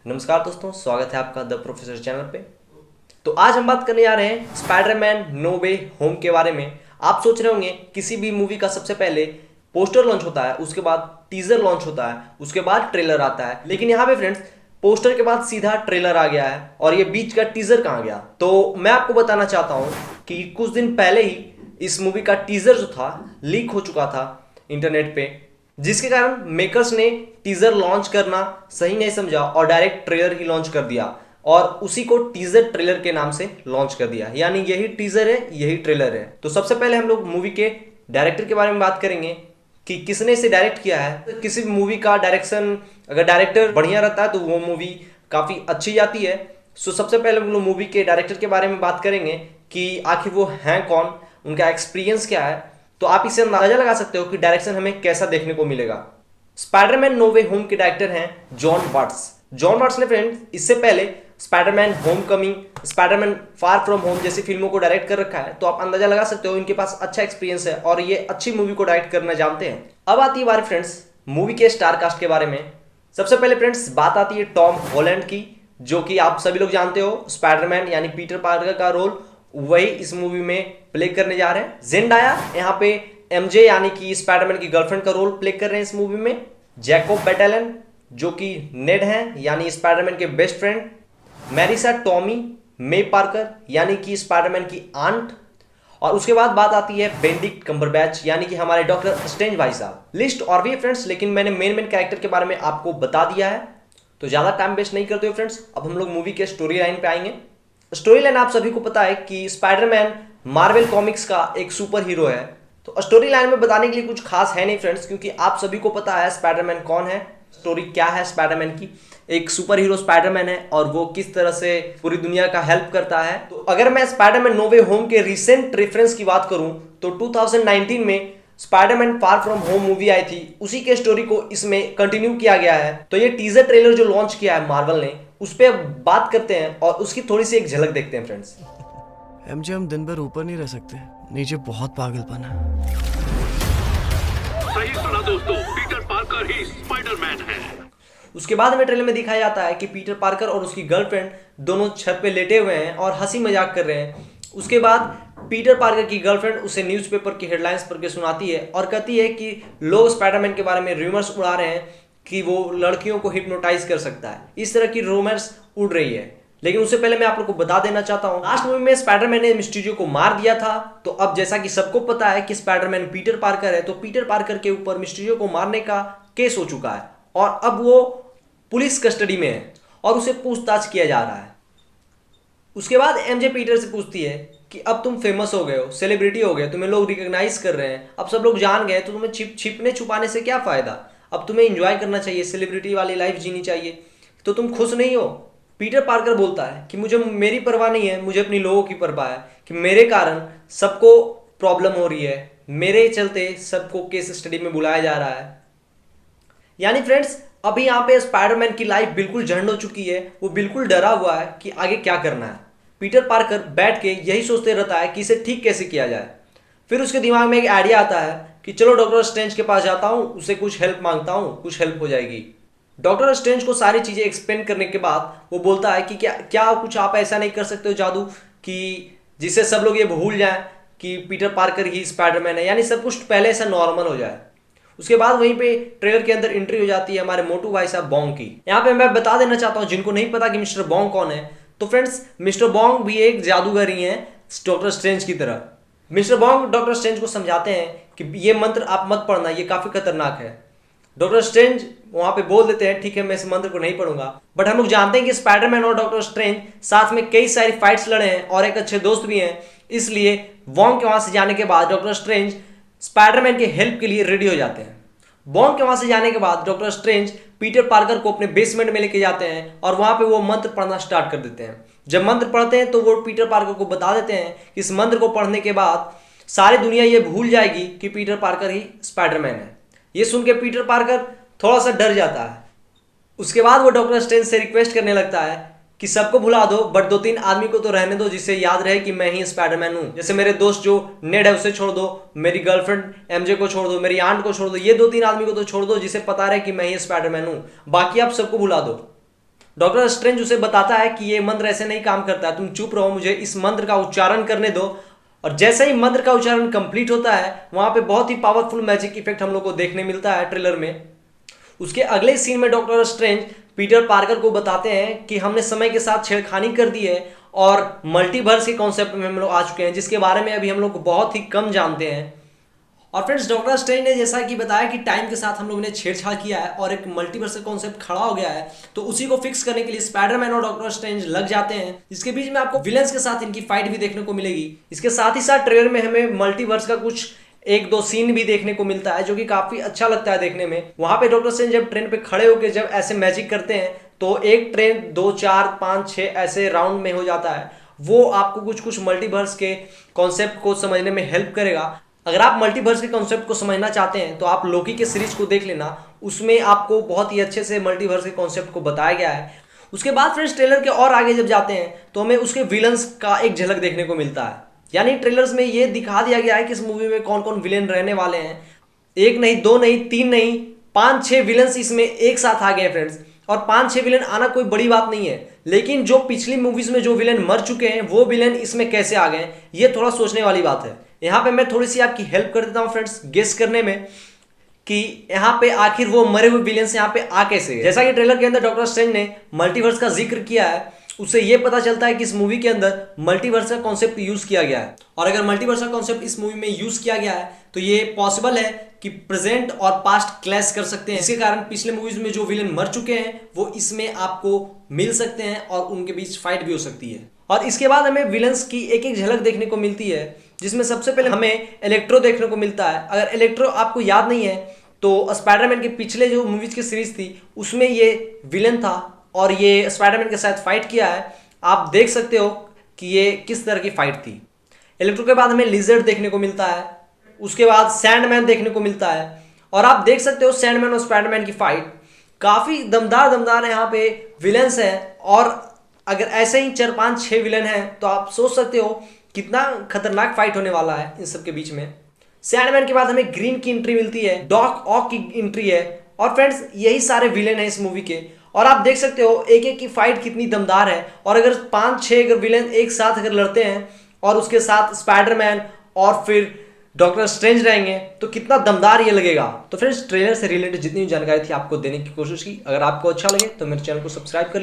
नमस्कार दोस्तों, स्वागत है आपका द प्रोफेसर चैनल पे। तो आज हम बात करने जा रहे हैं स्पाइडरमैन नो वे होम के बारे में। आप सोच रहे होंगे किसी भी मूवी का सबसे पहले पोस्टर लॉन्च होता है, उसके बाद टीजर लॉन्च होता है, उसके बाद ट्रेलर आता है, लेकिन यहाँ पे फ्रेंड्स पोस्टर के बाद सीधा ट्रेलर आ गया है और ये बीच का टीजर कहाँ गया। तो मैं आपको बताना चाहता हूँ कि कुछ दिन पहले ही इस मूवी का टीजर जो था लीक हो चुका था इंटरनेट पे, जिसके कारण मेकर्स ने टीजर लॉन्च करना सही नहीं समझा और डायरेक्ट ट्रेलर ही लॉन्च कर दिया और उसी को टीजर ट्रेलर के नाम से लॉन्च कर दिया। यानी यही टीजर है, यही ट्रेलर है। तो सबसे पहले हम लोग मूवी के डायरेक्टर के बारे में बात करेंगे कि किसने इसे डायरेक्ट किया है। तो किसी भी मूवी का डायरेक्शन अगर डायरेक्टर बढ़िया रहता है तो वो मूवी काफी अच्छी जाती है। सो सबसे पहले हम लोग मूवी के डायरेक्टर के बारे में बात करेंगे कि आखिर वो हैं कौन, उनका एक्सपीरियंस क्या है। तो आप इसे अंदाजा लगा सकते हो कि डायरेक्शन हमें कैसा देखने को मिलेगा। स्पाइडरमैन नो वे होम के डायरेक्टर हैं जॉन वाट्स। जॉन वाट्स ने फ्रेंड्स इससे पहले Spiderman home coming, Spiderman far from home जैसी फिल्मों को डायरेक्ट कर रखा है। तो आप अंदाजा लगा सकते हो इनके पास अच्छा एक्सपीरियंस है और ये अच्छी मूवी को डायरेक्ट करना जानते हैं। अब आती है बारी फ्रेंड्स मूवी के स्टार कास्ट के बारे में। सबसे पहले फ्रेंड्स बात आती है टॉम हॉलैंड की, जो कि आप सभी लोग जानते हो स्पाइडरमैन यानी पीटर पार्कर का रोल वही इस मूवी में प्ले करने जा रहे हैं। जेंडाया यहाँ पे एमजे यानी कि स्पाइडरमैन की गर्लफ्रेंड का रोल प्ले कर रहे हैं इस मूवी में। जैकोब बैटेलन जो कि नेड हैं यानी स्पाइडरमैन के बेस्ट फ्रेंड। मैरिसा टॉमी मे पार्कर यानी कि स्पाइडरमैन की आंट। और उसके बाद बात आती है बेनेडिक्ट कम्बरबैच यानी कि हमारे डॉक्टर स्ट्रेंज भाई साहब। लिस्ट और भी है फ्रेंड्स, लेकिन मैंने मेन कैरेक्टर के बारे में आपको बता दिया है। तो ज्यादा टाइम वेस्ट नहीं करते हुए फ्रेंड्स अब हम लोग मूवी के स्टोरी लाइन पे आएंगे। स्टोरी लाइन आप सभी को पता है कि स्पाइडरमैन मार्वल कॉमिक्स का एक सुपर हीरो है। तो स्टोरी लाइन में बताने के लिए कुछ खास है नहीं फ्रेंड्स, क्योंकि आप सभी को पता है स्पाइडरमैन कौन है, स्टोरी क्या है स्पाइडरमैन की। एक सुपर हीरो स्पाइडरमैन है और वो किस तरह से पूरी दुनिया का हेल्प करता है। तो अगर मैं स्पाइडरमैन नो वे होम के रिसेंट रेफरेंस की बात करूं तो 2019 में Spiderman far from home movie आई थी, उसी के स्टोरी को इसमें कंटिन्यू किया गया है। तो ये टीजर ट्रेलर जो लॉन्च किया है मार्वल ने, उस पर बात करते हैं और उसकी थोड़ी सी एक झलक देखते हैं फ्रेंड्स। एमजे हम दिन भर ऊपर नहीं रह सकते, नीचे बहुत पागलपन है। सही सुना दोस्तों, पीटर पार्कर ही स्पाइडरमैन है। उसके बाद में ट्रेलर में दिखाया जाता है कि पीटर पार्कर और उसकी गर्लफ्रेंड दोनों छत पे लेटे हुए हैं और हंसी मजाक कर रहे हैं। उसके बाद पीटर पार्कर की गर्लफ्रेंड उसे न्यूज़पेपर की हेडलाइंस पढ़ के सुनाती है और कहती है कि लोग स्पाइडरमैन के बारे में रूमर्स उड़ा रहे हैं कि वो लड़कियों को हिप्नोटाइज कर सकता है। इस तरह की रूमर्स उड़ रही है। लेकिन उससे पहले मैं आप लोग को बता देना चाहता हूं, लास्ट मूवी में स्पाइडरमैन ने मिस्टीरियो को मार दिया था। तो अब जैसा कि सबको पता है कि स्पाइडरमैन पीटर पार्कर है, तो पीटर पार्कर के ऊपर मिस्टीरियो को मारने का केस हो चुका है और अब वो पुलिस कस्टडी में है और उसे पूछताछ किया जा रहा है। उसके बाद एमजे पीटर से पूछती है कि अब तुम फेमस हो गए हो, सेलिब्रिटी हो गए, तुम्हें लोग रिकॉग्नाइज कर रहे हैं, अब सब लोग जान गए, तो तुम्हें छिपने छुपाने से क्या फायदा। अब तुम्हें एंजॉय करना चाहिए, सेलिब्रिटी वाली लाइफ जीनी चाहिए। तो तुम खुश नहीं हो। पीटर पार्कर बोलता है कि मुझे मेरी परवाह नहीं है, मुझे अपनी लोगों की परवाह है कि मेरे कारण सबको प्रॉब्लम हो रही है, मेरे चलते सबको केस स्टडी में बुलाया जा रहा है। यानी फ्रेंड्स अभी यहाँ पे स्पाइडरमैन की लाइफ बिल्कुल झंड हो चुकी है, वो बिल्कुल डरा हुआ है कि आगे क्या करना है। पीटर पार्कर बैठ के यही सोचते रहता है कि इसे ठीक कैसे किया जाए। फिर उसके दिमाग में एक आइडिया आता है कि चलो डॉक्टर स्ट्रेंज के पास जाता हूँ, उससे कुछ हेल्प मांगता हूँ, कुछ हेल्प हो जाएगी। डॉक्टर स्ट्रेंज को सारी चीजें एक्सप्लेन करने के बाद वो बोलता है कि क्या कुछ आप ऐसा नहीं कर सकते हो जादू कि जिससे सब लोग ये भूल जाएं कि पीटर पार्कर ही स्पाइडरमैन है, यानी सब कुछ पहले ऐसा नॉर्मल हो जाए। उसके बाद वहीं पे ट्रेलर के अंदर एंट्री हो जाती है हमारे मोटू भाई साहब बॉन्ग की। यहाँ पे मैं बता देना चाहता हूँ जिनको नहीं पता कि मिस्टर बॉन्ग कौन है, तो फ्रेंड्स मिस्टर बॉन्ग भी एक जादूगर ही है डॉक्टर स्ट्रेंज की तरह। मिस्टर बॉन्ग डॉक्टर स्ट्रेंज को समझाते हैं कि ये मंत्र आप मत पढ़ना, ये काफी खतरनाक है। डॉक्टर स्ट्रेंज वहां पे बोल देते हैं ठीक है मैं इस मंत्र को नहीं पढ़ूंगा। बट हम लोग जानते हैं कि स्पाइडरमैन और डॉक्टर स्ट्रेंज साथ में कई सारी फाइट्स लड़े हैं और एक अच्छे दोस्त भी हैं, इसलिए वॉन्ग के वहां से जाने के बाद डॉक्टर स्ट्रेंज स्पाइडरमैन के हेल्प के लिए रेडी हो जाते हैं। बॉन्ग के वहां से जाने के बाद डॉक्टर स्ट्रेंज पीटर पार्कर को अपने बेसमेंट में लेके जाते हैं और वहां पे वो मंत्र पढ़ना स्टार्ट कर देते हैं। जब मंत्र पढ़ते हैं तो वो पीटर पार्कर को बता देते हैं कि इस मंत्र को पढ़ने के बाद सारी दुनिया ये भूल जाएगी कि पीटर पार्कर ही स्पाइडरमैन है। ये सुन के पीटर पार्कर थोड़ा सा डर जाता है। उसके बाद वो डॉक्टर स्ट्रेंज से रिक्वेस्ट करने लगता है कि सबको भुला दो बट 2-3 आदमी को तो रहने दो जिससे याद रहे कि मैं ही स्पाइडरमैन हूं। जैसे मेरे दोस्त जो नेड है उसे छोड़ दो, मेरी गर्लफ्रेंड एमजे को छोड़ दो, मेरी आंट को छोड़ दो, ये 2-3 आदमी को तो छोड़ दो जिसे पता रहे कि मैं ही स्पाइडरमैन हूं, बाकी आप सबको भुला दो। डॉक्टर स्ट्रेंज उसे बताता है कि ये मंत्र ऐसे नहीं काम करता है, तुम चुप रहो, मुझे इस मंत्र का उच्चारण करने दो। और जैसे ही मंत्र का उच्चारण कंप्लीट होता है वहां पे बहुत ही पावरफुल मैजिक इफेक्ट हम लोग को देखने मिलता है ट्रेलर में। उसके अगले सीन में डॉक्टर स्ट्रेंज पीटर पार्कर को बताते हैं कि हमने समय के साथ छेड़खानी कर दी है और मल्टीवर्स के कॉन्सेप्ट में हम लोग आ चुके हैं, जिसके बारे में अभी हम लोग बहुत ही कम जानते हैं। और फ्रेंड्स, डॉक्टर स्ट्रेंज ने जैसा कि बताया कि टाइम के साथ हम लोगों ने छेड़छाड़ किया है और एक मल्टीवर्स का कॉन्सेप्ट खड़ा हो गया है, तो उसी को फिक्स करने के लिए स्पाइडरमैन और डॉक्टर स्ट्रेंज लग जाते हैं, जिसके बीच में आपको विलेंस के साथ इनकी फाइट भी देखने को मिलेगी। इसके साथ ही साथ ट्रेलर में हमें मल्टीवर्स का कुछ एक दो सीन भी देखने को मिलता है जो कि काफी अच्छा लगता है देखने में। वहां पे डॉक्टर स्ट्रेंज जब ट्रेन पे खड़े होकर जब ऐसे मैजिक करते हैं तो एक ट्रेन 2 4 5 6 ऐसे राउंड में हो जाता है। वो आपको कुछ कुछ मल्टीवर्स के कॉन्सेप्ट को समझने में हेल्प करेगा। अगर आप मल्टीवर्स के कॉन्सेप्ट को समझना चाहते हैं तो आप लोकी के सीरीज को देख लेना, उसमें आपको बहुत ही अच्छे से मल्टीवर्स के कॉन्सेप्ट को बताया गया है। उसके बाद फ्रेंड्स, ट्रेलर के और आगे जब जाते हैं तो हमें उसके विलन्स का एक झलक देखने को मिलता है। यानी ट्रेलर्स में ये दिखा दिया गया है कि इस मूवी में कौन कौन विलेन रहने वाले हैं। एक नहीं, दो नहीं, तीन नहीं, 5-6 विलन्स इसमें एक साथ आ गए फ्रेंड्स। और 5-6 विलेन आना कोई बड़ी बात नहीं है, लेकिन जो पिछली मूवीज में जो विलेन मर चुके हैं वो विलेन इसमें कैसे आ गए, ये थोड़ा सोचने वाली बात है। यहाँ पे मैं थोड़ी सी आपकी हेल्प कर देता हूँ फ्रेंड्स गेस करने में कि यहाँ पे आखिर वो मरे हुए विलेंस यहाँ पे आ कैसे गए। जैसा कि ट्रेलर के अंदर डॉक्टर स्ट्रेंज ने मल्टीवर्स का जिक्र किया है, उससे ये पता चलता है कि इस मूवी के अंदर मल्टीवर्स का कॉन्सेप्ट यूज किया गया है। और अगर मल्टीवर्स का कॉन्सेप्ट इस मूवी में यूज किया गया है तो ये पॉसिबल है कि प्रेजेंट और पास्ट क्लैश कर सकते हैं। इसके कारण पिछले मूवीज में जो विलेन मर चुके हैं वो इसमें आपको मिल सकते हैं और उनके बीच फाइट भी हो सकती है। और इसके बाद हमें विलन्स की एक एक झलक देखने को मिलती है, जिसमें सबसे पहले हमें इलेक्ट्रो देखने को मिलता है। अगर इलेक्ट्रो आपको याद नहीं है तो स्पाइडरमैन के पिछले जो मूवीज की सीरीज थी उसमें ये विलन था और ये स्पाइडरमैन के साथ फाइट किया है। आप देख सकते हो कि ये किस तरह की फाइट थी। इलेक्ट्रो के बाद हमें लिजर्ड देखने को मिलता है, उसके बाद सैंडमैन देखने को मिलता है। और आप देख सकते हो सैंडमैन और स्पाइडरमैन की फाइट काफी दमदार यहाँ पे विलन्स है। और अगर ऐसे ही 4-5-6 विलन हैं तो आप सोच सकते हो कितना खतरनाक फाइट होने वाला है इन सब के बीच में। सैंडमैन के बाद हमें ग्रीन की एंट्री मिलती है, डॉक ऑक की एंट्री है। और फ्रेंड्स, यही सारे विलेन हैं इस मूवी के। और आप देख सकते हो एक एक की फाइट कितनी दमदार है। और अगर 5-6 अगर विलेन एक साथ अगर लड़ते हैं और उसके साथ स्पाइडरमैन और फिर डॉक्टर स्ट्रेंज रहेंगे तो कितना दमदार ये लगेगा। तो फ्रेंड्स, ट्रेलर से रिलेटेड जितनी जानकारी थी आपको देने की कोशिश की। अगर आपको अच्छा लगे तो मेरे चैनल को सब्सक्राइब कर लें।